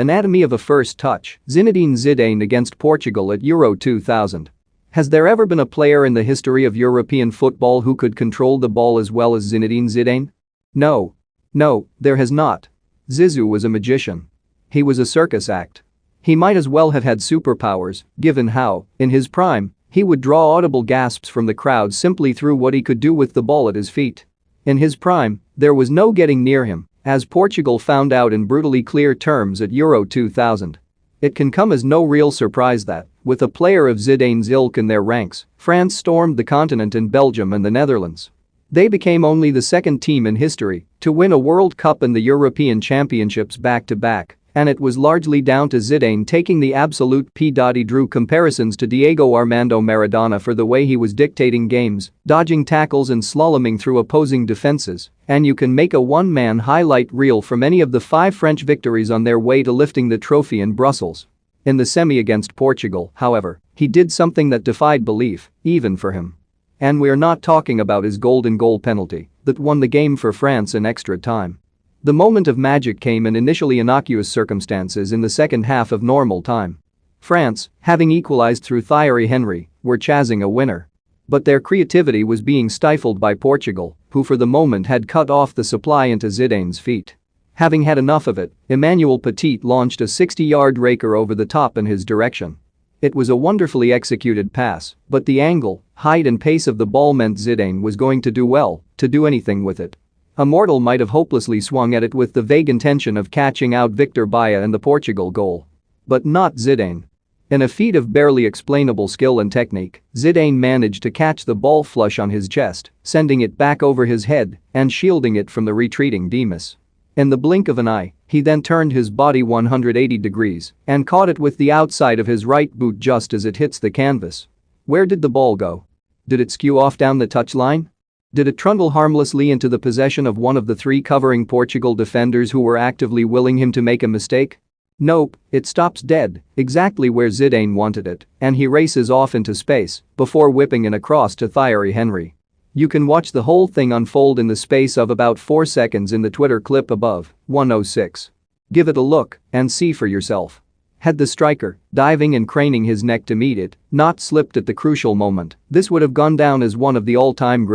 Anatomy of a first touch, Zinedine Zidane against Portugal at Euro 2000. Has there ever been a player in the history of European football who could control the ball as well as Zinedine Zidane? No. No, there has not. Zizou was a magician. He was a circus act. He might as well have had superpowers, given how, in his prime, he would draw audible gasps from the crowd simply through what he could do with the ball at his feet. In his prime, there was no getting near him, as Portugal found out in brutally clear terms at Euro 2000. It can come as no real surprise that, with a player of Zidane's ilk in their ranks, France stormed the continent in Belgium and the Netherlands. They became only the second team in history to win a World Cup and the European Championships back-to-back, and it was largely down to Zidane taking the absolute P. He drew comparisons to Diego Armando Maradona for the way he was dictating games, dodging tackles and slaloming through opposing defenses, and you can make a one-man highlight reel from any of the 5 French victories on their way to lifting the trophy in Brussels. In the semi against Portugal, however, he did something that defied belief, even for him. And we're not talking about his golden goal penalty that won the game for France in extra time. The moment of magic came in initially innocuous circumstances in the second half of normal time. France, having equalized through Thierry Henry, were chasing a winner. But their creativity was being stifled by Portugal, who for the moment had cut off the supply into Zidane's feet. Having had enough of it, Emmanuel Petit launched a 60-yard raker over the top in his direction. It was a wonderfully executed pass, but the angle, height and pace of the ball meant Zidane was going to do anything with it. A mortal might have hopelessly swung at it with the vague intention of catching out Victor Baía in the Portugal goal. But not Zidane. In a feat of barely explainable skill and technique, Zidane managed to catch the ball flush on his chest, sending it back over his head and shielding it from the retreating Demas. In the blink of an eye, he then turned his body 180 degrees and caught it with the outside of his right boot just as it hits the canvas. Where did the ball go? Did it skew off down the touchline? Did it trundle harmlessly into the possession of one of the 3 covering Portugal defenders who were actively willing him to make a mistake? Nope, it stops dead, exactly where Zidane wanted it, and he races off into space before whipping in across to Thierry Henry. You can watch the whole thing unfold in the space of about 4 seconds in the Twitter clip above, 106. Give it a look and see for yourself. Had the striker, diving and craning his neck to meet it, not slipped at the crucial moment, this would have gone down as one of the all-time great